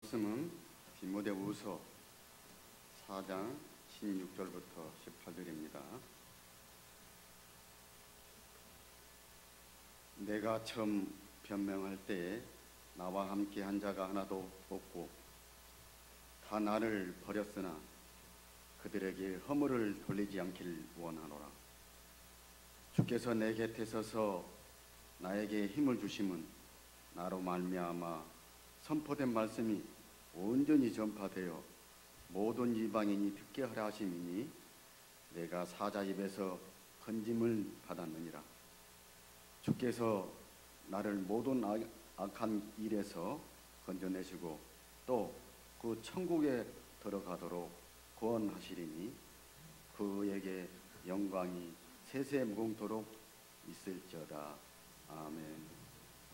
말씀은 디모데후서 4장 16절부터 18절입니다. 내가 처음 변명할 때에 나와 함께 한 자가 하나도 없고 다 나를 버렸으나 그들에게 허물을 돌리지 않기를 원하노라. 주께서 내 곁에 서서 나에게 힘을 주심은 나로 말미암아 선포된 말씀이 온전히 전파되어 모든 이방인이 듣게 하라 하심이니 내가 사자 입에서 건짐을 받았느니라. 주께서 나를 모든 악한 일에서 건져내시고 또 그 천국에 들어가도록 구원하시리니 그에게 영광이 세세 무궁토록 있을지어다. 아멘.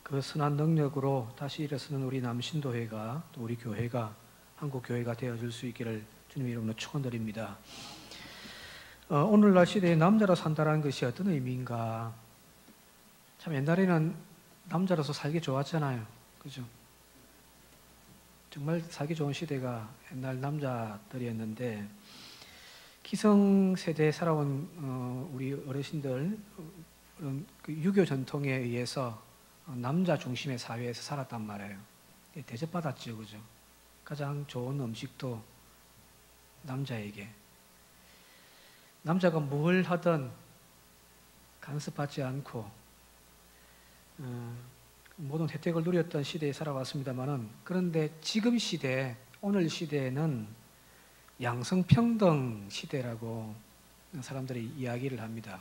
그 선한 능력으로 다시 일어서는 우리 남신도회가 또 우리 교회가 한국교회가 되어줄 수 있기를 주님 이름으로 축원드립니다. 오늘날 시대에 남자로 산다는 것이 어떤 의미인가? 참 옛날에는 남자로서 살기 좋았잖아요. 그죠? 정말 살기 좋은 시대가 옛날 남자들이었는데 기성세대에 살아온 우리 어르신들 그 유교 전통에 의해서 남자 중심의 사회에서 살았단 말이에요. 대접받았죠, 그죠? 가장 좋은 음식도 남자에게. 남자가 뭘 하든 간섭받지 않고 모든 혜택을 누렸던 시대에 살아왔습니다만은, 그런데 지금 시대, 오늘 시대에는 양성평등 시대라고 사람들이 이야기를 합니다.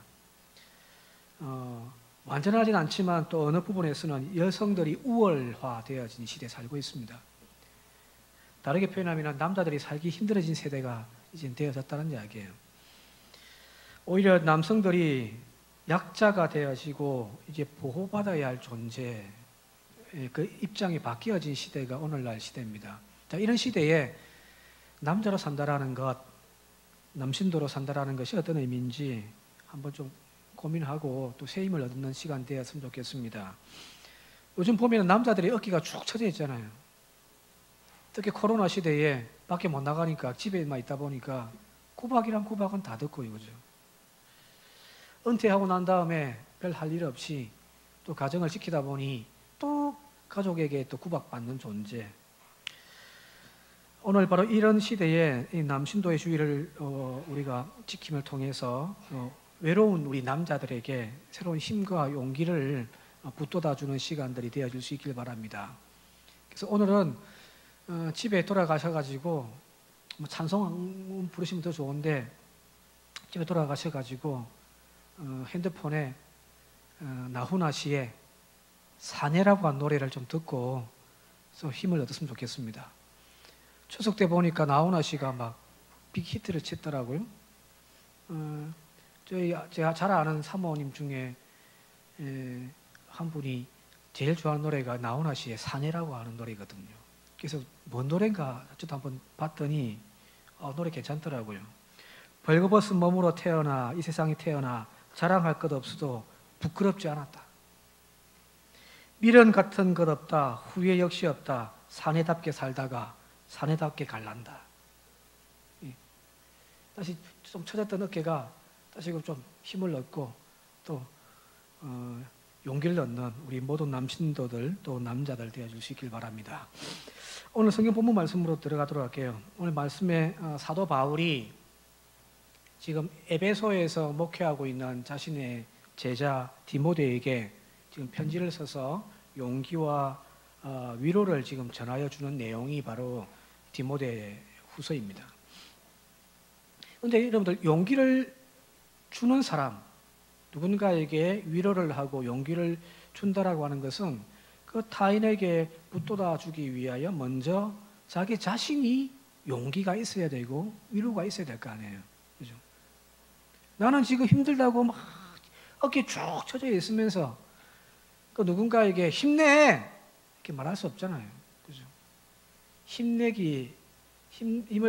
완전하진 않지만 또 어느 부분에서는 여성들이 우월화되어진 시대에 살고 있습니다. 다르게 표현하면 남자들이 살기 힘들어진 세대가 이제 되어졌다는 이야기예요. 오히려 남성들이 약자가 되어지고 이제 보호받아야 할 존재, 그 입장이 바뀌어진 시대가 오늘날 시대입니다. 자, 이런 시대에 남자로 산다라는 것, 남신도로 산다라는 것이 어떤 의미인지 한번 좀 고민하고 또 새 힘을 얻는 시간 되었으면 좋겠습니다. 요즘 보면 남자들이 어깨가 축 처져 있잖아요. 특히 코로나 시대에 밖에 못 나가니까 집에만 있다 보니까 구박이란 구박은 다 듣고요, 그죠? 은퇴하고 난 다음에 별 할 일 없이 또 가정을 지키다 보니 또 가족에게 또 구박받는 존재. 오늘 바로 이런 시대에 이 남신도의 주의를 우리가 지킴을 통해서 외로운 우리 남자들에게 새로운 힘과 용기를 북돋아주는 시간들이 되어줄 수 있길 바랍니다. 그래서 오늘은 집에 돌아가셔가지고 찬송 부르시면 더 좋은데 집에 돌아가셔가지고 핸드폰에 나훈아 씨의 사내라고 한 노래를 좀 듣고 힘을 얻었으면 좋겠습니다. 추석 때 보니까 나훈아 씨가 막 빅히트를 쳤더라고요. 제가 잘 아는 사모님 중에 한 분이 제일 좋아하는 노래가 나훈아 씨의 사내라고 하는 노래거든요. 그래서 뭔 노래인가 저도 한번 봤더니 노래 괜찮더라고요. 벌거벗은 몸으로 태어나 이 세상에 태어나 자랑할 것 없어도 부끄럽지 않았다. 미련 같은 것 없다. 후회 역시 없다. 사내답게 살다가 사내답게 갈란다. 다시 좀 처졌던 어깨가 다시 좀 힘을 얻고 또 용기를 얻는 우리 모든 남신도들 또 남자들 되어줄 수 있길 바랍니다. 오늘 성경 본문 말씀으로 들어가도록 할게요. 오늘 말씀에 사도 바울이 지금 에베소에서 목회하고 있는 자신의 제자 디모데에게 지금 편지를 써서 용기와 위로를 지금 전하여 주는 내용이 바로 디모데 후서입니다. 그런데 여러분들, 용기를 주는 사람, 누군가에게 위로를 하고 용기를 준다라고 하는 것은 그 타인에게 북돋아 주기 위하여 먼저 자기 자신이 용기가 있어야 되고 위로가 있어야 될 거 아니에요. 그죠? 나는 지금 힘들다고 막 어깨 쭉 처져 있으면서 그 누군가에게 힘내! 이렇게 말할 수 없잖아요. 그죠? 힘을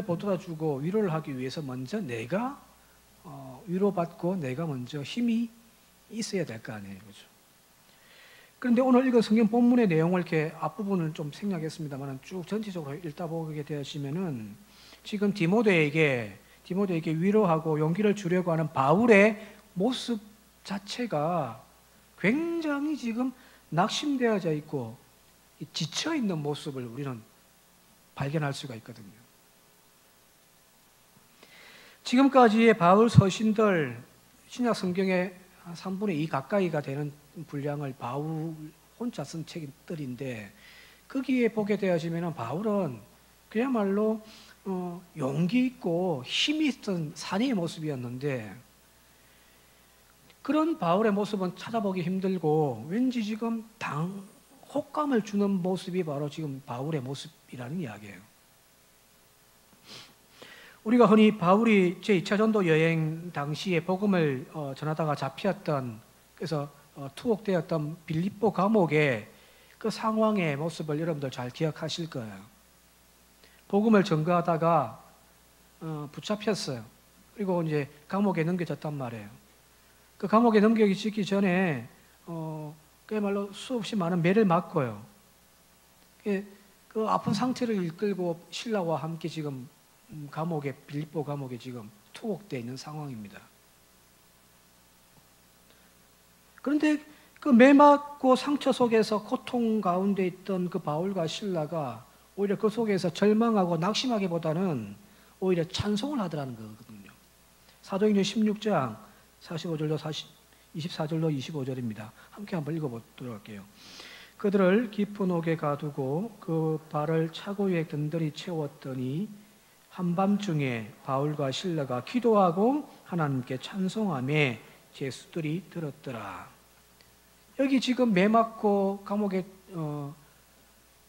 북돋아 주고 위로를 하기 위해서 먼저 내가 위로받고 내가 먼저 힘이 있어야 될 거 아니에요. 그죠? 그런데 오늘 읽은 성경 본문의 내용을 이렇게 앞부분을 좀 생략했습니다만 쭉 전체적으로 읽다 보게 되시면은 지금 디모데에게 위로하고 용기를 주려고 하는 바울의 모습 자체가 굉장히 지금 낙심되어져 있고 지쳐 있는 모습을 우리는 발견할 수가 있거든요. 지금까지의 바울 서신들, 신약 성경의 한 3분의 2 가까이가 되는 분량을 바울 혼자 쓴 책들인데 거기에 보게 되어지면 바울은 그야말로 용기 있고 힘이 있던 사내의 모습이었는데 그런 바울의 모습은 찾아보기 힘들고 왠지 지금 호감을 주는 모습이 바로 지금 바울의 모습이라는 이야기예요. 우리가 흔히 바울이 제2차 전도 여행 당시에 복음을 전하다가 잡혔던, 그래서 투옥되었던 빌립보 감옥의 그 상황의 모습을 여러분들 잘 기억하실 거예요. 복음을 전가하다가 붙잡혔어요. 그리고 이제 감옥에 넘겨졌단 말이에요. 그 감옥에 넘겨지기 전에 그야말로 수없이 많은 매를 맞고요. 그 아픈 상태를 이끌고 신라와 함께 지금 빌립보 감옥에 지금 투옥되어 있는 상황입니다. 그런데 그 매 맞고 상처 속에서 고통 가운데 있던 그 바울과 실라가 오히려 그 속에서 절망하고 낙심하기보다는 오히려 찬송을 하더라는 거거든요. 사도행전 16장 45절로 24절로 25절입니다. 함께 한번 읽어보도록 할게요. 그들을 깊은 옥에 가두고 그 발을 차고 위에 든든히 채웠더니 한밤중에 바울과 실라가 기도하고 하나님께 찬송하며 제수들이 들었더라. 여기 지금 매 맞고 감옥에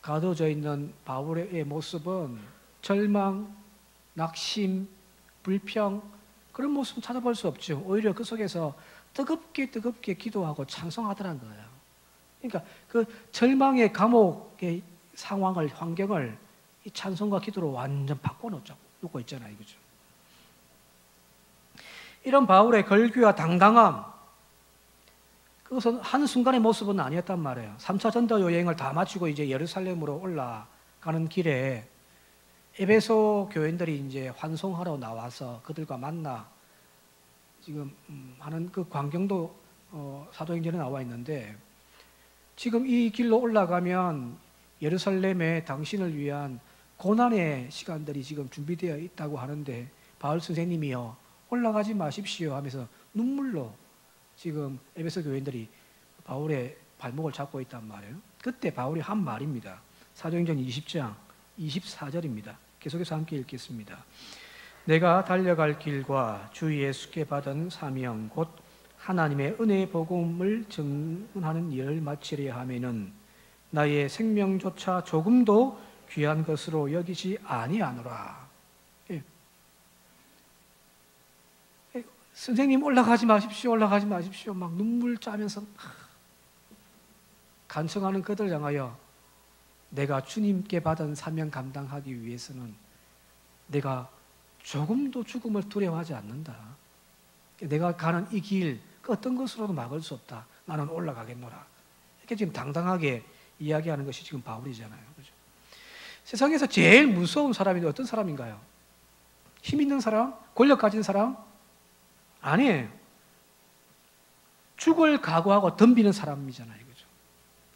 가둬져 있는 바울의 모습은 절망, 낙심, 불평 그런 모습은 찾아볼 수 없죠. 오히려 그 속에서 뜨겁게 기도하고 찬송하더란 거예요. 그러니까 그 절망의 감옥의 상황을, 환경을 이 찬송과 기도로 완전 바꿔놓고 있잖아요. 그죠? 이런 바울의 걸기와 당당함, 그것은 한순간의 모습은 아니었단 말이에요. 3차 전도 여행을 다 마치고 이제 예루살렘으로 올라가는 길에 에베소 교인들이 이제 환송하러 나와서 그들과 만나 지금 하는 그 광경도 사도행전에 나와 있는데 지금 이 길로 올라가면 예루살렘에 당신을 위한 고난의 시간들이 지금 준비되어 있다고 하는데 바울 선생님이요 올라가지 마십시오 하면서 눈물로 지금 에베소 교인들이 바울의 발목을 잡고 있단 말이에요. 그때 바울이 한 말입니다. 사도행전 20장 24절입니다. 계속해서 함께 읽겠습니다. 내가 달려갈 길과 주 예수께 받은 사명 곧 하나님의 은혜의 복음을 증언하는 일을 마치려 하면은 나의 생명조차 조금도 귀한 것으로 여기지 아니하노라. 선생님 올라가지 마십시오 막 눈물 짜면서 간청하는 그들 향하여 내가 주님께 받은 사명 감당하기 위해서는 내가 조금도 죽음을 두려워하지 않는다. 내가 가는 이 길 그 어떤 것으로도 막을 수 없다. 나는 올라가겠노라. 이렇게 지금 당당하게 이야기하는 것이 지금 바울이잖아요. 그렇죠? 세상에서 제일 무서운 사람이 어떤 사람인가요? 힘 있는 사람? 권력 가진 사람? 아니에요. 죽을 각오하고 덤비는 사람이잖아요. 그죠?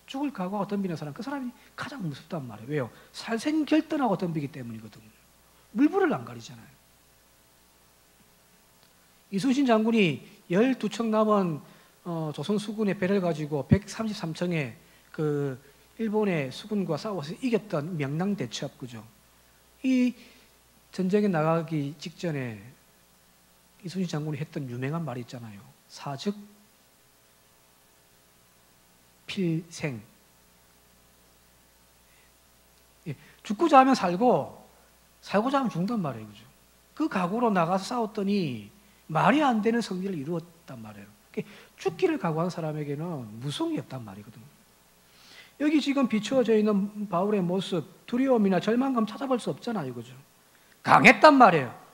죽을 각오하고 덤비는 사람, 그 사람이 가장 무섭단 말이에요. 왜요? 살생결단하고 덤비기 때문이거든요. 물불을 안 가리잖아요. 이순신 장군이 12척 남은 조선 수군의 배를 가지고 133척의 그 일본의 수군과 싸워서 이겼던 명랑대첩, 그죠? 이 전쟁에 나가기 직전에 이순신 장군이 했던 유명한 말이 있잖아요. 사즉 필생. 죽고자 하면 살고, 살고자 하면 죽는단 말이에요. 그죠? 그 각오로 나가서 싸웠더니 말이 안 되는 승리를 이루었단 말이에요. 죽기를 각오한 사람에게는 무서운 게 없단 말이거든요. 여기 지금 비추어져 있는 바울의 모습, 두려움이나 절망감 찾아볼 수 없잖아요. 그죠? 강했단 말이에요.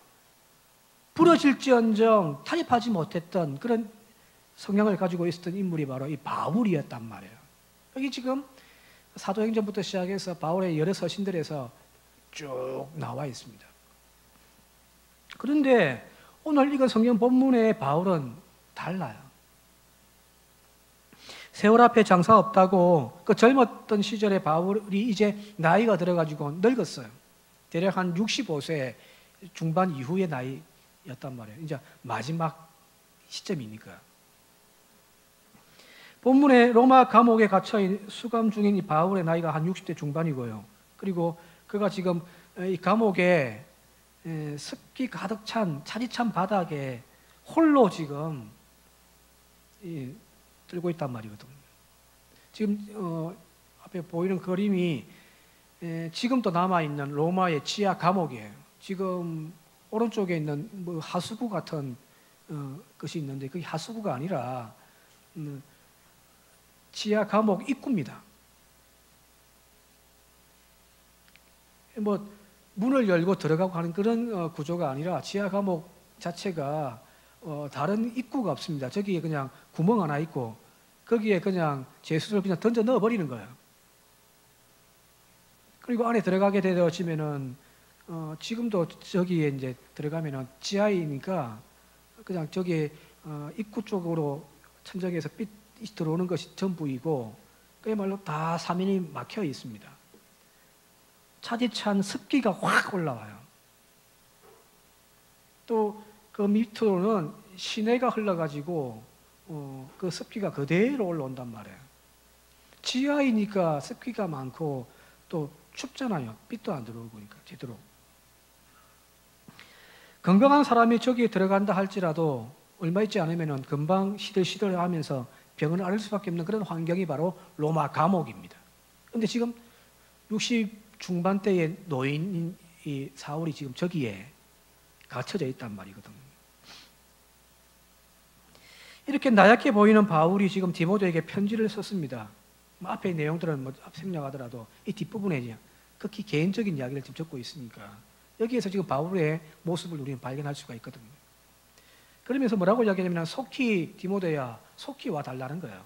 부러질지언정 타협하지 못했던 그런 성향을 가지고 있었던 인물이 바로 이 바울이었단 말이에요. 여기 지금 사도행전부터 시작해서 바울의 여러 서신들에서 쭉 나와 있습니다. 그런데 오늘 이거 성경 본문의 바울은 달라요. 세월 앞에 장사 없다고 그 젊었던 시절에 바울이 이제 나이가 들어가지고 늙었어요. 대략 한 65세 중반 이후의 나이였단 말이에요. 이제 마지막 시점이니까. 본문에 로마 감옥에 갇혀 수감 중인 이 바울의 나이가 한 60대 중반이고요. 그리고 그가 지금 이 감옥에 습기 가득 찬 차디찬 바닥에 홀로 지금 들고 있단 말이거든요. 지금 앞에 보이는 그림이 지금도 남아있는 로마의 지하 감옥이에요. 지금 오른쪽에 있는 뭐 하수구 같은 것이 있는데 그게 하수구가 아니라 지하 감옥 입구입니다. 뭐 문을 열고 들어가고 하는 그런 구조가 아니라 지하 감옥 자체가 다른 입구가 없습니다. 저기에 그냥 구멍 하나 있고 거기에 그냥 죄수를 그냥 던져 넣어버리는 거예요. 그리고 안에 들어가게 되어지면은 지금도 저기에 이제 들어가면은 지하이니까 그냥 저기 입구 쪽으로 천정에서 빛이 들어오는 것이 전부이고 그야말로 다 사면이 막혀 있습니다. 차디찬 습기가 확 올라와요. 또 그 밑으로는 시내가 흘러가지고 그 습기가 그대로 올라온단 말이에요. 지하이니까 습기가 많고 또 춥잖아요. 빛도 안 들어오고 그러니까 제대로. 건강한 사람이 저기에 들어간다 할지라도 얼마 있지 않으면 금방 시들시들하면서 병을 앓을 수밖에 없는 그런 환경이 바로 로마 감옥입니다. 그런데 지금 60 중반대의 노인인 이 사울이 지금 저기에 갇혀져 있단 말이거든요. 이렇게 나약해 보이는 바울이 지금 디모데에게 편지를 썼습니다. 앞의 내용들은 뭐 생략하더라도 이 뒷부분에 극히 개인적인 이야기를 지금 적고 있으니까 여기에서 지금 바울의 모습을 우리는 발견할 수가 있거든요. 그러면서 뭐라고 이야기하냐면 속히 디모데야 속히 와달라는 거예요.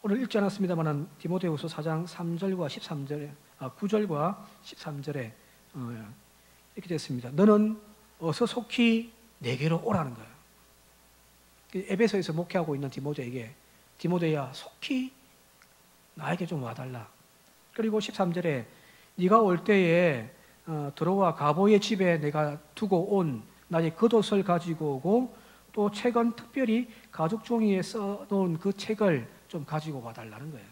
오늘 읽지 않았습니다만 디모데후서 4장 3절과 13절에 9절과 13절에 이렇게 됐습니다. 너는 어서 속히 내게로 오라는 거예요. 에베소에서 목회하고 있는 디모데에게 디모데야 속히 나에게 좀 와달라. 그리고 13절에 네가 올 때에 들어와 가보의 집에 내가 두고 온 나의 겉옷을 가지고 오고 또 책은 특별히 가죽 종이에 써놓은 그 책을 좀 가지고 와달라는 거예요.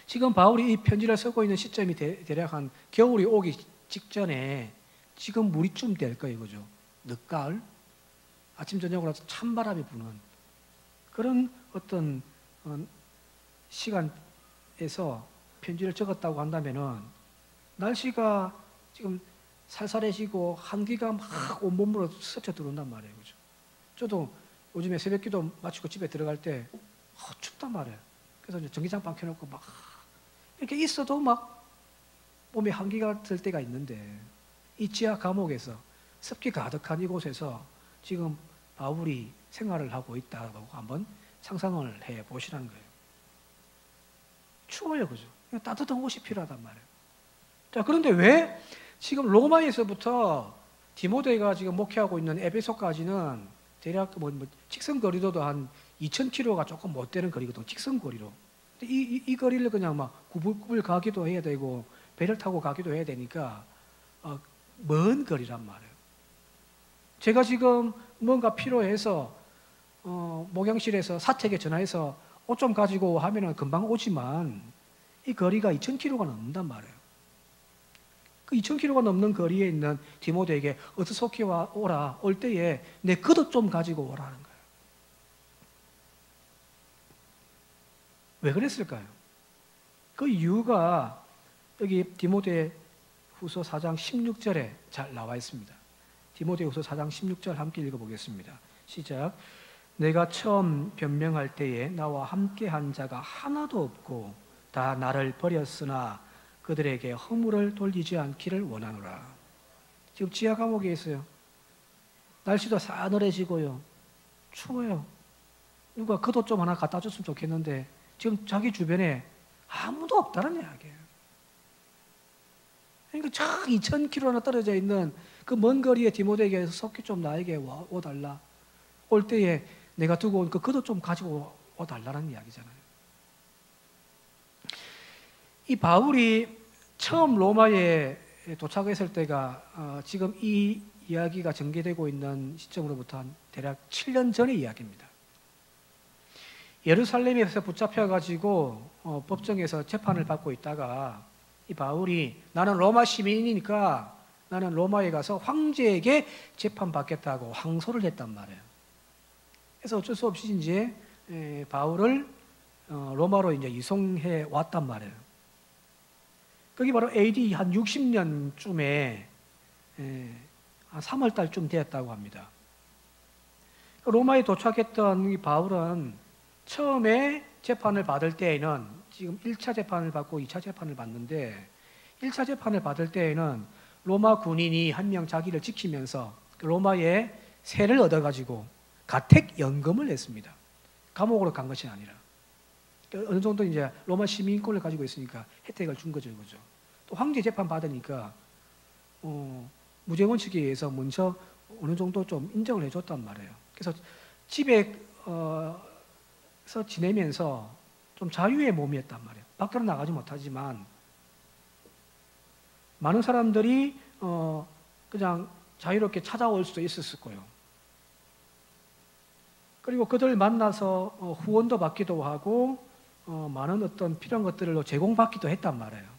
지금 바울이 이 편지를 쓰고 있는 시점이 대략 한 겨울이 오기 직전에 지금 무리쯤 될 거예요. 그죠? 늦가을? 아침 저녁으로 찬바람이 부는 그런 어떤 시간에서 편지를 적었다고 한다면은 날씨가 지금 살살해지고 한기가 막 온몸으로 스쳐 들어온단 말이에요. 그죠? 저도 요즘에 새벽기도 마치고 집에 들어갈 때 춥단 말이에요. 그래서 이제 전기장판 켜놓고 막 이렇게 있어도 막 몸에 한기가 들 때가 있는데 이 지하 감옥에서 습기 가득한 이곳에서 지금 바울이 생활을 하고 있다고 한번 상상을 해 보시라는 거예요. 추워요, 그죠? 따뜻한 옷이 필요하단 말이에요. 자, 그런데 왜 지금 로마에서부터 디모데가 지금 목회하고 있는 에베소까지는 대략 직선 거리도 한 2,000km가 조금 못 되는 거리거든요. 직선 거리로. 이 거리를 그냥 막 구불구불 가기도 해야 되고 배를 타고 가기도 해야 되니까 먼 거리란 말이에요. 제가 지금 뭔가 필요해서 목양실에서 사택에 전화해서 옷 좀 가지고 하면은 금방 오지만 이 거리가 2,000km가 넘는단 말이에요. 그 2,000km가 넘는 거리에 있는 디모데에게 어서 속히 오라. 올 때에 내 겉옷 좀 가지고 오라는 거예요. 왜 그랬을까요? 그 이유가 여기 디모데 후서 4장 16절에 잘 나와 있습니다. 디모데후서 4장 16절 함께 읽어보겠습니다. 시작. 내가 처음 변명할 때에 나와 함께한 자가 하나도 없고 다 나를 버렸으나 그들에게 허물을 돌리지 않기를 원하노라. 지금 지하 감옥에 있어요. 날씨도 싸늘해지고요. 추워요. 누가 겉옷 좀 하나 갖다 줬으면 좋겠는데 지금 자기 주변에 아무도 없다는 이야기예요. 그러니까 쫙 2,000km나 떨어져 있는 그 먼 거리에 디모데에게 속히 좀 나에게 와달라. 올 때에 내가 두고 온 그 겉옷 좀 가지고 와달라는 이야기잖아요. 이 바울이 처음 로마에 도착했을 때가 지금 이 이야기가 전개되고 있는 시점으로부터 한 대략 7년 전의 이야기입니다. 예루살렘에서 붙잡혀가지고 법정에서 재판을 받고 있다가 이 바울이 나는 로마 시민이니까 나는 로마에 가서 황제에게 재판받겠다고 항소를 했단 말이에요. 그래서 어쩔 수 없이 이제 바울을 로마로 이제 이송해 왔단 말이에요. 그게 바로 AD 한 60년쯤에 한 3월 달쯤 되었다고 합니다. 로마에 도착했던 이 바울은 처음에 재판을 받을 때에는 지금 1차 재판을 받고 2차 재판을 받는데 1차 재판을 받을 때에는 로마 군인이 한 명 자기를 지키면서 로마에 세를 얻어가지고 가택연금을 냈습니다. 감옥으로 간 것이 아니라 어느 정도 이제 로마 시민권을 가지고 있으니까 혜택을 준 거죠, 그죠? 또 황제 재판 받으니까 무죄 원칙에 의해서 먼저 어느 정도 좀 인정을 해줬단 말이에요. 그래서 집에서 지내면서 좀 자유의 몸이었단 말이에요. 밖으로 나가지 못하지만 많은 사람들이 그냥 자유롭게 찾아올 수도 있었을 거예요. 그리고 그들 만나서 후원도 받기도 하고 많은 어떤 필요한 것들을 제공받기도 했단 말이에요.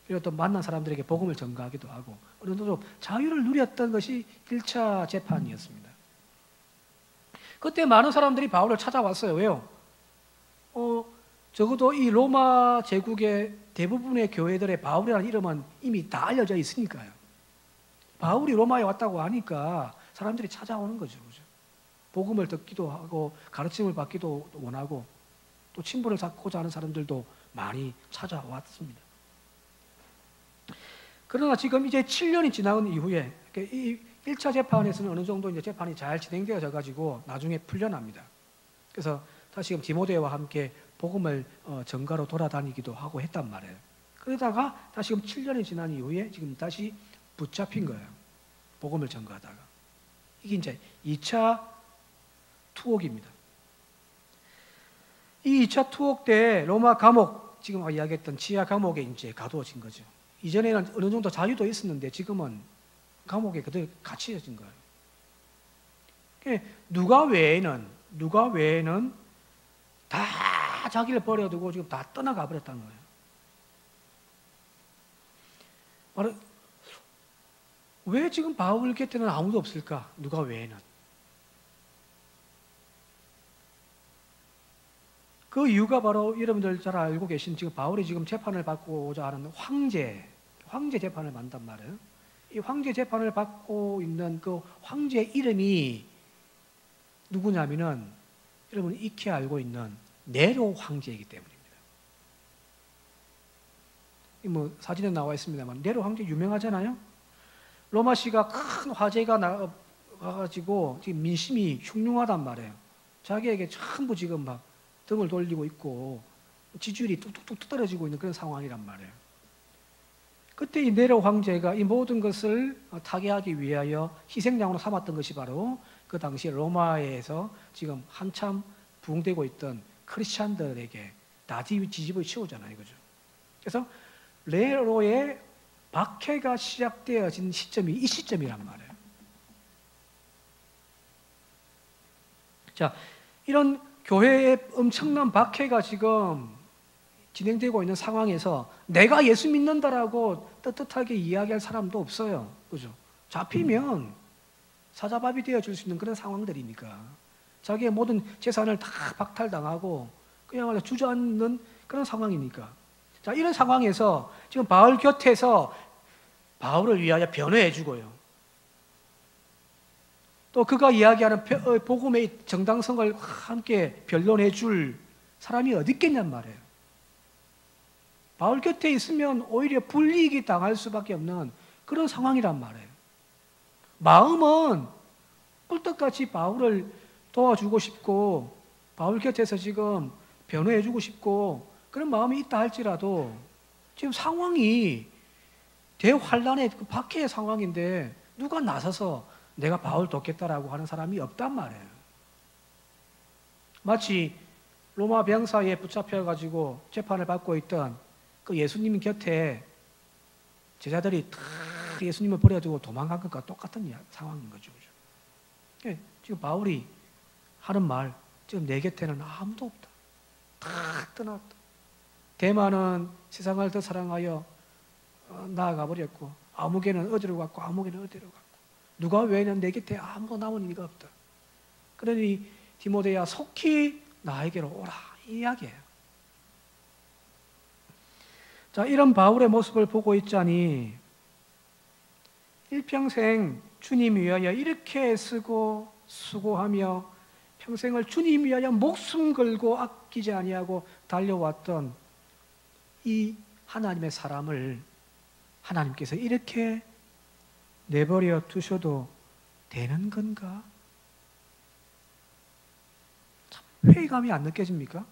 그리고 또 만난 사람들에게 복음을 전가하기도 하고 어느 정도 좀 자유를 누렸던 것이 1차 재판이었습니다. 그때 많은 사람들이 바울을 찾아왔어요. 왜요? 적어도 이 로마 제국의 대부분의 교회들의 바울이라는 이름은 이미 다 알려져 있으니까요. 바울이 로마에 왔다고 하니까 사람들이 찾아오는 거죠. 그죠? 복음을 듣기도 하고 가르침을 받기도 원하고 또 친분을 쌓고자 하는 사람들도 많이 찾아왔습니다. 그러나 지금 이제 7년이 지나온 이후에 이 1차 재판에서는 어느 정도 이제 재판이 잘 진행되어져 가지고 나중에 풀려납니다. 그래서 다시금 디모데와 함께 복음을 전가로 돌아다니기도 하고 했단 말이에요. 그러다가 다시금 7년이 지난 이후에 지금 다시 붙잡힌 거예요. 복음을 전가하다가. 이게 이제 2차 투옥입니다. 이 2차 투옥 때 로마 감옥, 지금 이야기했던 지하 감옥에 이제 가두어진 거죠. 이전에는 어느 정도 자유도 있었는데 지금은 감옥에 그대로 갇혀진 거예요. 누가 외에는 다 자기를 버려두고 지금 다 떠나가 버렸다는 거예요. 바로 왜 지금 바울 곁에는 아무도 없을까? 누가 외에는. 그 이유가 바로 여러분들 잘 알고 계신 지금 바울이 지금 재판을 받고자 하는 황제 재판을 받단 말이에요. 이 황제 재판을 받고 있는 그 황제의 이름이 누구냐면은 여러분이 익히 알고 있는 네로 황제이기 때문입니다. 뭐 사진에 나와 있습니다만 네로 황제 유명하잖아요. 로마시가 큰 화재가 나가지고 지금 민심이 흉흉하단 말이에요. 자기에게 전부 지금 막 등을 돌리고 있고 지지율이 뚝뚝뚝 떨어지고 있는 그런 상황이란 말이에요. 그때 이 네로 황제가 이 모든 것을 타개하기 위하여 희생양으로 삼았던 것이 바로 그 당시 로마에서 지금 한참 부흥되고 있던 크리스찬들에게 다 뒤집어 치우잖아요, 그죠? 그래서 네로의 박해가 시작되어진 시점이 이 시점이란 말이에요. 자, 이런 교회의 엄청난 박해가 지금 진행되고 있는 상황에서 내가 예수 믿는다라고 떳떳하게 이야기할 사람도 없어요. 그죠? 잡히면 사자밥이 되어줄 수 있는 그런 상황들이니까 자기의 모든 재산을 다 박탈당하고 그야말로 주저앉는 그런 상황이니까. 자, 이런 상황에서 지금 바울 곁에서 바울을 위하여 변호해 주고요. 또 그가 이야기하는 복음의 정당성을 함께 변론해 줄 사람이 어디 있겠냔 말이에요. 바울 곁에 있으면 오히려 불이익이 당할 수밖에 없는 그런 상황이란 말이에요. 마음은 꿀떡같이 바울을 도와주고 싶고 바울 곁에서 지금 변호해주고 싶고 그런 마음이 있다 할지라도 지금 상황이 대환란의 그 박해의 상황인데 누가 나서서 내가 바울 돕겠다라고 하는 사람이 없단 말이에요. 마치 로마 병사에 붙잡혀가지고 재판을 받고 있던 그 예수님 곁에 제자들이 다 예수님을 버려두고 도망간 것과 똑같은 상황인 거죠. 지금 바울이 하는 말, 지금 내 곁에는 아무도 없다. 다 떠났다. 대만은 세상을 더 사랑하여 나아가 버렸고, 아무개는 어디로 갔고, 아무개는 어디로 갔고, 누가 외에는 내 곁에 아무도 남은 이가 없다. 그러니 디모데야 속히 나에게로 오라, 이 이야기예요. 자, 이런 바울의 모습을 보고 있자니 일평생 주님 위하여 이렇게 쓰고 수고하며 평생을 주님 위하여 목숨 걸고 아끼지 아니하고 달려왔던 이 하나님의 사람을 하나님께서 이렇게 내버려 두셔도 되는 건가? 참 회의감이 안 느껴집니까?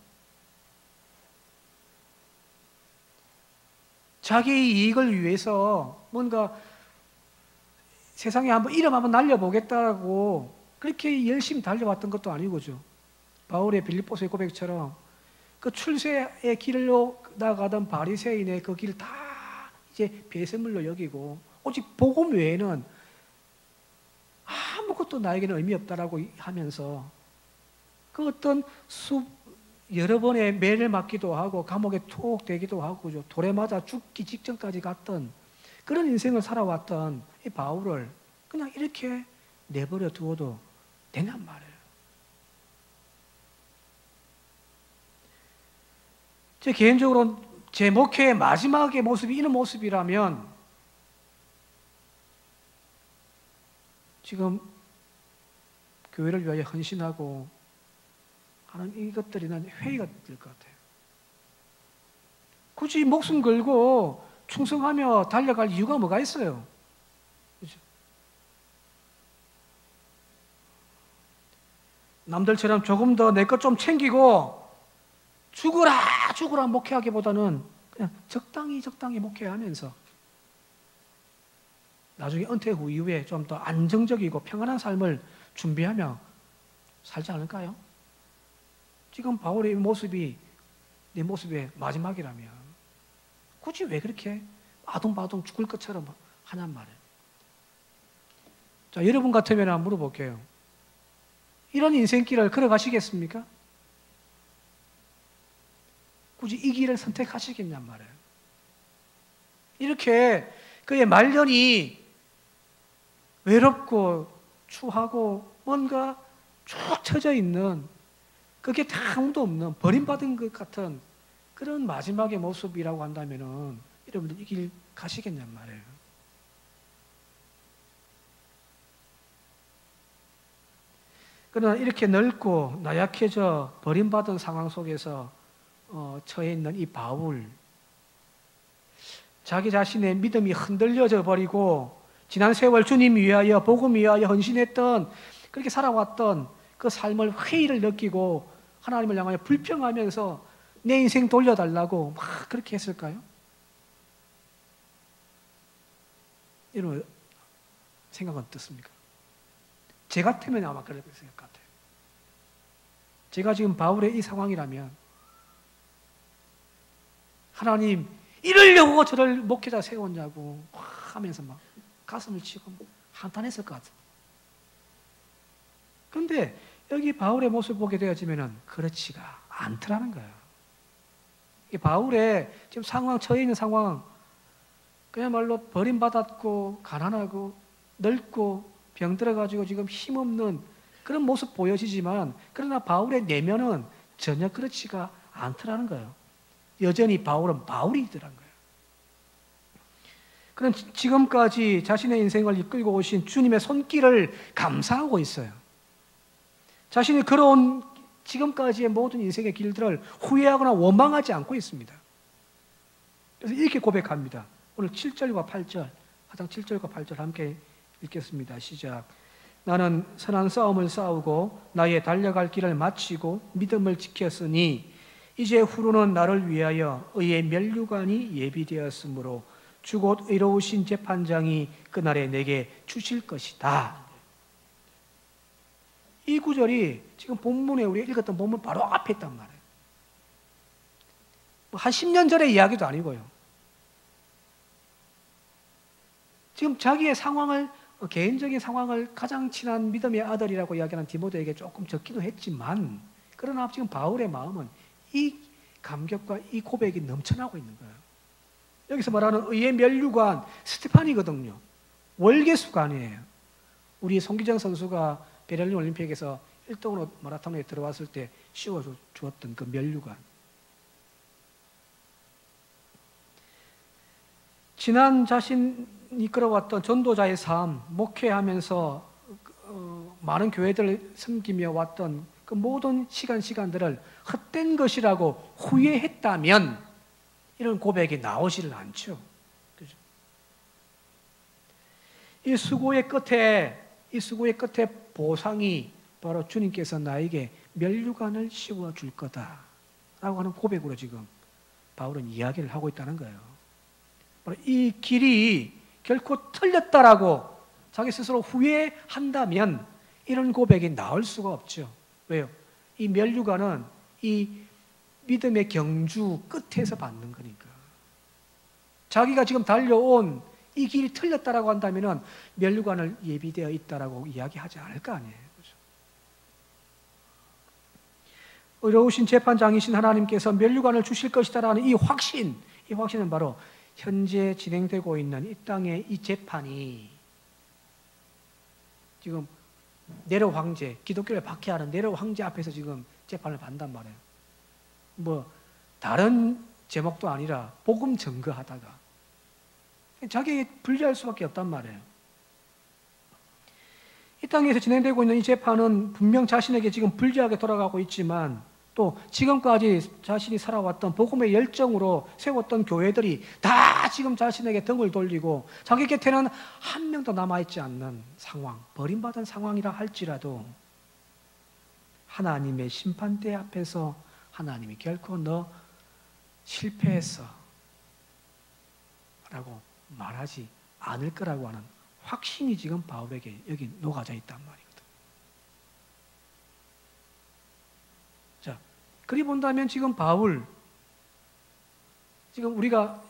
자기의 이익을 위해서 뭔가 세상에 한번 이름 한번 날려보겠다고 그렇게 열심히 달려왔던 것도 아니고죠. 바울의 빌립보서의 고백처럼 그 출세의 길로 나가던 바리새인의 그 길 다 이제 배설물로 여기고 오직 복음 외에는 아무것도 나에게는 의미 없다라고 하면서 그 어떤 여러 번의 매를 맞기도 하고 감옥에 툭 대기도 하고 돌에 맞아 죽기 직전까지 갔던 그런 인생을 살아왔던 이 바울을 그냥 이렇게 내버려 두어도 되냔 말이에요. 제 개인적으로 제 목회의 마지막의 모습이 이런 모습이라면 지금 교회를 위하여 헌신하고 하는 이것들이 난 회의가 될 것 같아요. 굳이 목숨 걸고 충성하며 달려갈 이유가 뭐가 있어요? 그렇죠? 남들처럼 조금 더 내 것 좀 챙기고 죽으라 목회하기보다는 그냥 적당히 목회하면서 나중에 은퇴 후 이후에 좀 더 안정적이고 평안한 삶을 준비하며 살지 않을까요? 지금 바울의 모습이 내 모습의 마지막이라면 굳이 왜 그렇게 아둥바둥 죽을 것처럼 하냔 말이에요. 자, 여러분 같으면 한번 물어볼게요. 이런 인생길을 걸어가시겠습니까? 굳이 이 길을 선택하시겠냔 말이에요. 이렇게 그의 말년이 외롭고 추하고 뭔가 쭉 처져 있는 그게 다 아무도 없는 버림받은 것 같은 그런 마지막의 모습이라고 한다면은 여러분들 이 길 가시겠냔 말이에요. 그러나 이렇게 넓고 나약해져 버림받은 상황 속에서 처해 있는 이 바울, 자기 자신의 믿음이 흔들려져 버리고 지난 세월 주님 위하여 복음 위하여 헌신했던 그렇게 살아왔던 그 삶을 회의를 느끼고 하나님을 향하여 불평하면서 내 인생 돌려달라고 막 그렇게 했을까요? 이런 생각은 어떻습니까? 제 같으면 아마 그럴 것 같아요. 제가 지금 바울의 이 상황이라면 하나님 이러려고 저를 목회자 세웠냐고 하면서 막 가슴을 치고 한탄했을 것 같아요. 그런데 여기 바울의 모습을 보게 되어지면 그렇지가 않더라는 거예요. 이 바울의 지금 상황, 처해 있는 상황, 그야말로 버림받았고 가난하고 늙고 병들어가지고 지금 힘없는 그런 모습 보여지지만 그러나 바울의 내면은 전혀 그렇지가 않더라는 거예요. 여전히 바울은 바울이더라는 거예요. 그런 지금까지 자신의 인생을 이끌고 오신 주님의 손길을 감사하고 있어요. 자신이 걸어온 지금까지의 모든 인생의 길들을 후회하거나 원망하지 않고 있습니다. 그래서 이렇게 고백합니다. 오늘 7절과 8절, 하장 7절과 8절 함께 읽겠습니다. 시작. 나는 선한 싸움을 싸우고 나의 달려갈 길을 마치고 믿음을 지켰으니 이제 후로는 나를 위하여 의의 면류관이 예비되었으므로 주 곧 의로우신 재판장이 그날에 내게 주실 것이다. 이 구절이 지금 본문에 우리가 읽었던 본문 바로 앞에 있단 말이에요. 한 10년 전의 이야기도 아니고요. 지금 자기의 상황을, 개인적인 상황을 가장 친한 믿음의 아들이라고 이야기하는 디모데에게 조금 적기도 했지만, 그러나 지금 바울의 마음은 이 감격과 이 고백이 넘쳐나고 있는 거예요. 여기서 말하는 의의 면류관, 스테판이거든요. 월계수관이에요. 우리 송기정 선수가 베를린 올림픽에서 1등으로 마라톤에 들어왔을 때 씌워주었던 그 면류관. 지난 자신이 끌어왔던 전도자의 삶, 목회하면서 많은 교회들을 섬기며 왔던 그 모든 시간들을 헛된 것이라고 후회했다면 이런 고백이 나오지를 않죠. 그죠? 이 수고의 끝에 보상이 바로 주님께서 나에게 면류관을 씌워 줄 거다라고 하는 고백으로 지금 바울은 이야기를 하고 있다는 거예요. 바로 이 길이 결코 틀렸다라고 자기 스스로 후회한다면 이런 고백이 나올 수가 없죠. 왜요? 이 면류관은 이 믿음의 경주 끝에서 받는 거니까. 자기가 지금 달려온 이 길이 틀렸다라고 한다면 면류관을 예비되어 있다라고 이야기하지 않을 거 아니에요. 그렇죠? 의로우신 재판장이신 하나님께서 면류관을 주실 것이다라는 이 확신은 바로 현재 진행되고 있는 이 땅의 이 재판이 지금 네로 황제, 기독교를 박해하는 네로 황제 앞에서 지금 재판을 받는단 말이에요. 다른 제목도 아니라 복음 증거하다가 자기에게 불리할 수밖에 없단 말이에요. 이 땅에서 진행되고 있는 이 재판은 분명 자신에게 지금 불리하게 돌아가고 있지만 또 지금까지 자신이 살아왔던 복음의 열정으로 세웠던 교회들이 다 지금 자신에게 등을 돌리고 자기 곁에는 한 명도 남아있지 않는 상황, 버림받은 상황이라 할지라도 하나님의 심판대 앞에서 하나님이 결코 너 실패했어 라고 말하지 않을 거라고 하는 확신이 지금 바울에게 여기 녹아져 있단 말이거든. 자, 그리 본다면 지금 바울, 지금 우리가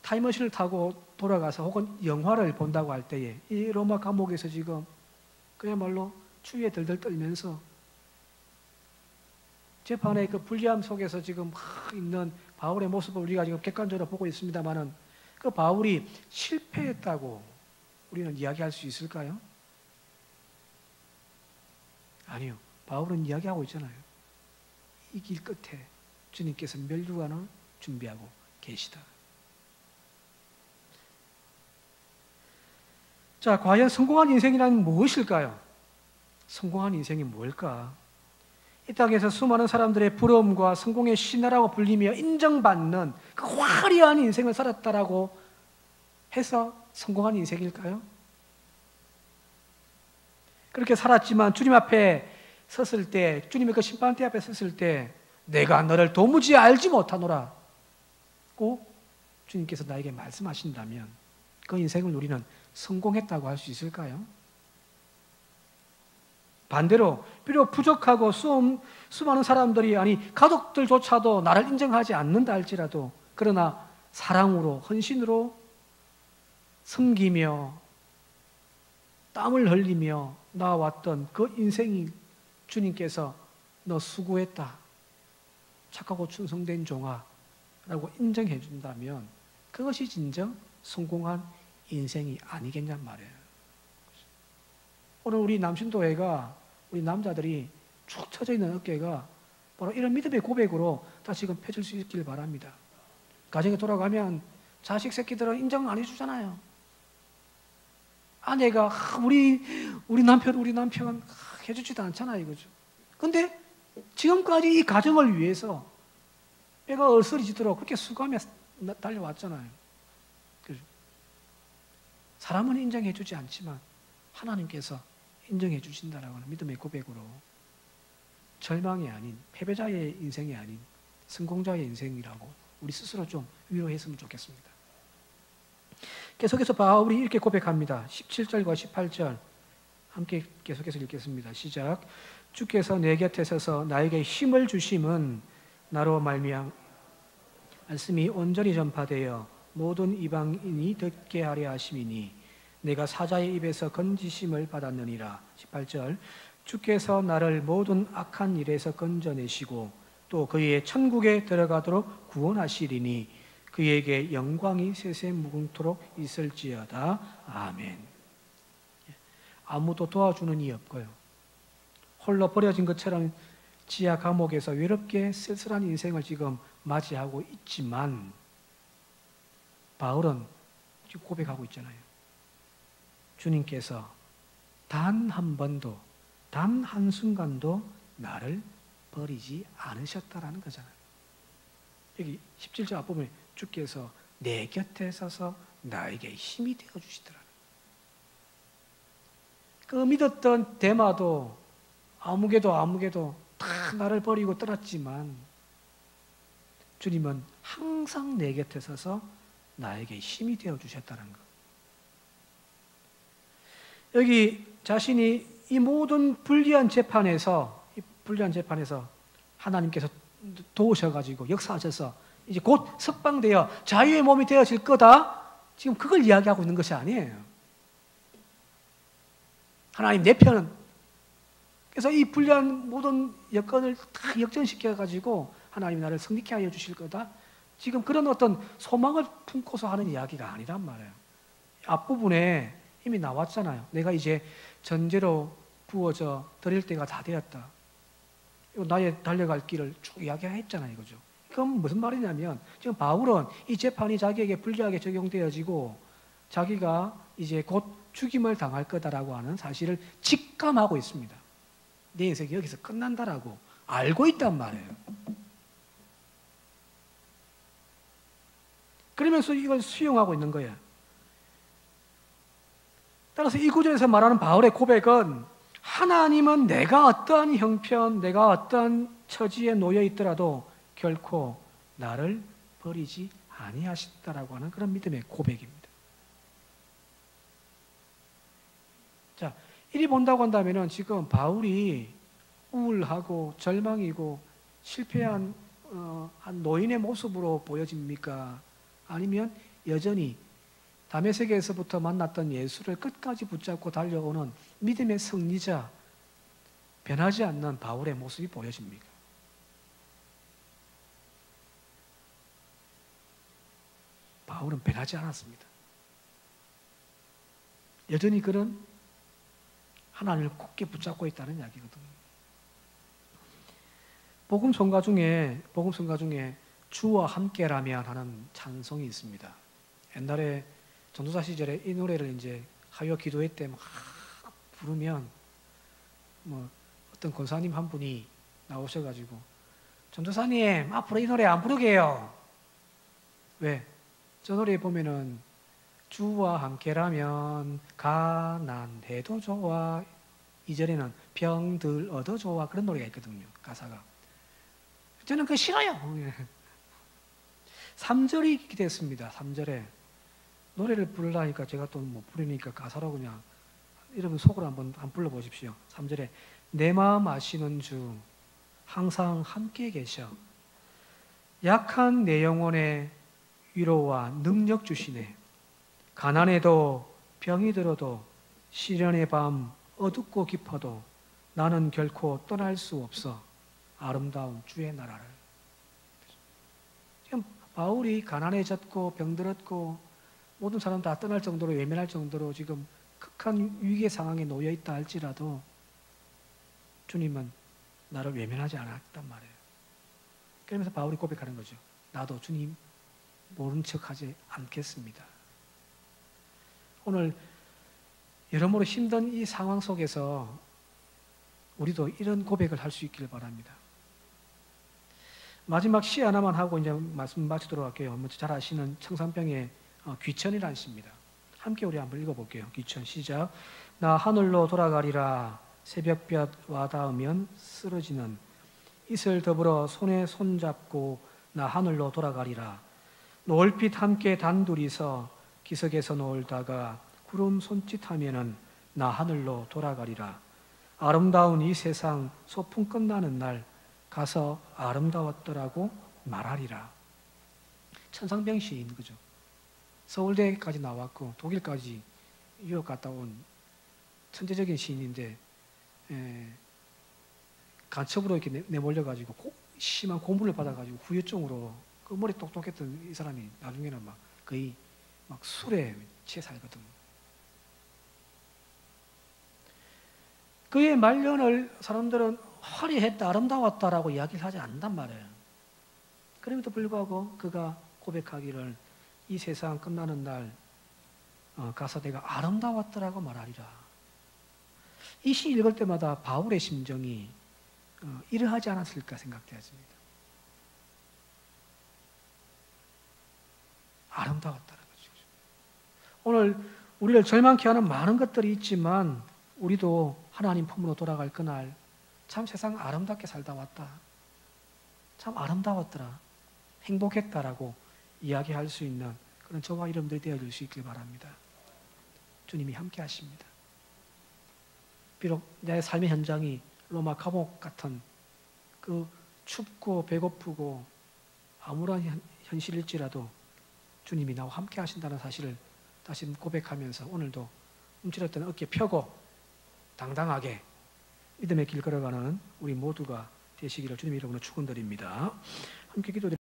타임머신을 타고 돌아가서 혹은 영화를 본다고 할 때에 이 로마 감옥에서 지금 그야말로 추위에 들들 떨면서 재판의 그 불리함 속에서 지금 있는 바울의 모습을 우리가 지금 객관적으로 보고 있습니다만은 그 바울이 실패했다고 우리는 이야기할 수 있을까요? 아니요. 바울은 이야기하고 있잖아요. 이 길 끝에 주님께서 면류관을 준비하고 계시다. 자, 과연 성공한 인생이란 무엇일까요? 성공한 인생이 뭘까? 이 땅에서 수많은 사람들의 부러움과 성공의 신화라고 불리며 인정받는 그 화려한 인생을 살았다라고 해서 성공한 인생일까요? 그렇게 살았지만 주님 앞에 섰을 때, 주님의 그 심판대 앞에 섰을 때 내가 너를 도무지 알지 못하노라 고 주님께서 나에게 말씀하신다면 그 인생을 우리는 성공했다고 할 수 있을까요? 반대로 비록 부족하고 수많은 사람들이, 아니 가족들조차도 나를 인정하지 않는다 할지라도 그러나 사랑으로, 헌신으로 섬기며 땀을 흘리며 나왔던 그 인생이 주님께서 너 수고했다, 착하고 충성된 종아 라고 인정해 준다면 그것이 진정 성공한 인생이 아니겠냔 말이에요. 오늘 우리 남신도회가, 우리 남자들이 축 처져 있는 어깨가 바로 이런 믿음의 고백으로 다시금 펴질 수 있길 바랍니다. 가정에 돌아가면 자식 새끼들은 인정 안 해주잖아요. 아내가 우리 남편 해주지도 않잖아요, 이거죠. 근데 지금까지 이 가정을 위해서 배가 얼스러지도록 그렇게 수고하며 달려왔잖아요. 그죠? 사람은 인정해주지 않지만 하나님께서 인정해 주신다라고 하는 믿음의 고백으로 절망이 아닌, 패배자의 인생이 아닌 성공자의 인생이라고 우리 스스로 좀 위로했으면 좋겠습니다. 계속해서 바울이 이렇게 고백합니다. 17절과 18절 함께 계속해서 읽겠습니다. 시작. 주께서 내 곁에 서서 나에게 힘을 주심은 나로 말미암 말씀이 온전히 전파되어 모든 이방인이 듣게 하려 하심이니 내가 사자의 입에서 건지심을 받았느니라. 18절. 주께서 나를 모든 악한 일에서 건져내시고 또 그의 천국에 들어가도록 구원하시리니 그에게 영광이 세세무궁토록 있을지어다. 아멘. 아무도 도와주는 이 없고요. 홀로 버려진 것처럼 지하 감옥에서 외롭게 쓸쓸한 인생을 지금 맞이하고 있지만 바울은 지금 고백하고 있잖아요. 주님께서 단 한 번도, 단 한순간도 나를 버리지 않으셨다라는 거잖아요. 여기 17절 앞부분에 주께서 내 곁에 서서 나에게 힘이 되어주시더라. 그 믿었던 데마도 아무개도 다 나를 버리고 떠났지만 주님은 항상 내 곁에 서서 나에게 힘이 되어주셨다는 것. 여기 자신이 이 모든 불리한 재판에서 하나님께서 도우셔가지고 역사하셔서 이제 곧 석방되어 자유의 몸이 되어질 거다. 지금 그걸 이야기하고 있는 것이 아니에요. 하나님 내 편은. 그래서 이 불리한 모든 여건을 다 역전시켜가지고 하나님 나를 승리케 하여 주실 거다. 지금 그런 어떤 소망을 품고서 하는 이야기가 아니란 말이에요. 앞부분에 이미 나왔잖아요. 내가 이제 전제로 부어져 드릴 때가 다 되었다. 나의 달려갈 길을 쭉 이야기했잖아요. 이거죠. 그건 무슨 말이냐면 지금 바울은 이 재판이 자기에게 불리하게 적용되어지고 자기가 이제 곧 죽임을 당할 거다라고 하는 사실을 직감하고 있습니다. 내 인생이 여기서 끝난다라고 알고 있단 말이에요. 그러면서 이걸 수용하고 있는 거예요. 따라서 이 구절에서 말하는 바울의 고백은 하나님은 내가 어떠한 형편, 내가 어떠한 처지에 놓여 있더라도 결코 나를 버리지 아니하신다라고 하는 그런 믿음의 고백입니다. 자, 이리 본다고 한다면은 지금 바울이 우울하고 절망이고 실패한 한 노인의 모습으로 보여집니까? 아니면 여전히 다메섹에서부터 만났던 예수를 끝까지 붙잡고 달려오는 믿음의 승리자, 변하지 않는 바울의 모습이 보여집니까? 바울은 변하지 않았습니다. 여전히 그런 하나님을 굳게 붙잡고 있다는 이야기거든요. 복음성가 중에 주와 함께라면 하는 찬송이 있습니다. 옛날에 전도사 시절에 이 노래를 이제 하여 기도회 때 막 부르면 어떤 권사님 한 분이 나오셔가지고 전도사님 앞으로 이 노래 안 부르게요. 왜? 저 노래에 보면은 주와 함께라면 가난해도 좋아. 2절에는 병들 얻어 좋아. 그런 노래가 있거든요. 가사가. 저는 그거 싫어요. 3절이 기대했습니다. 3절에 노래를 부르려니까 제가 또 못 부르니까 가사로 그냥 여러분 속으로 한번 불러보십시오. 3절에 내 마음 아시는 주 항상 함께 계셔. 약한 내 영혼에 위로와 능력 주시네. 가난해도 병이 들어도 시련의 밤 어둡고 깊어도 나는 결코 떠날 수 없어. 아름다운 주의 나라를. 지금 바울이 가난해졌고 병들었고 모든 사람 다 떠날 정도로 외면할 정도로 지금 극한 위기의 상황에 놓여 있다 할지라도 주님은 나를 외면하지 않았단 말이에요. 그러면서 바울이 고백하는 거죠. 나도 주님 모른 척하지 않겠습니다. 오늘 여러모로 힘든 이 상황 속에서 우리도 이런 고백을 할 수 있기를 바랍니다. 마지막 시 하나만 하고 이제 말씀 마치도록 할게요. 먼저 잘 아시는 청산병의 귀천이라는 시입니다. 함께 우리 한번 읽어볼게요. 귀천 시작. 나 하늘로 돌아가리라. 새벽볕 와닿으면 쓰러지는 이슬 더불어 손에 손잡고 나 하늘로 돌아가리라. 노을빛 함께 단둘이서 기슭에서 놀다가 구름 손짓하면은 나 하늘로 돌아가리라. 아름다운 이 세상 소풍 끝나는 날 가서 아름다웠더라고 말하리라. 천상병 시인, 그죠? 서울대까지 나왔고 독일까지 유학 갔다 온 천재적인 시인인데, 간첩으로 이렇게 내몰려가지고 심한 고문을 받아가지고 후유증으로 그 머리 똑똑했던 이 사람이 나중에는 막 거의 막 술에 취해 살거든. 그의 말년을 사람들은 화려했다, 아름다웠다라고 이야기를 하지 않는단 말이에요. 그럼에도 불구하고 그가 고백하기를 이 세상 끝나는 날 가서 내가 아름다웠더라고 말하리라. 이 시 읽을 때마다 바울의 심정이 이러하지 않았을까 생각되었습니다. 아름다웠다는 거죠. 오늘 우리를 절망케 하는 많은 것들이 있지만 우리도 하나님 품으로 돌아갈 그날 참 세상 아름답게 살다 왔다. 참 아름다웠더라. 행복했다라고 이야기할 수 있는 그런 저와 여러분들이 되어줄 수 있길 바랍니다. 주님이 함께 하십니다. 비록 내 삶의 현장이 로마 감옥 같은 그 춥고 배고프고 암울한 현실일지라도 주님이 나와 함께 하신다는 사실을 다시 고백하면서 오늘도 움츠렸던 어깨 펴고 당당하게 믿음의 길 걸어가는 우리 모두가 되시기를 주님의 이름으로 축원드립니다. 함께 기도드립니다.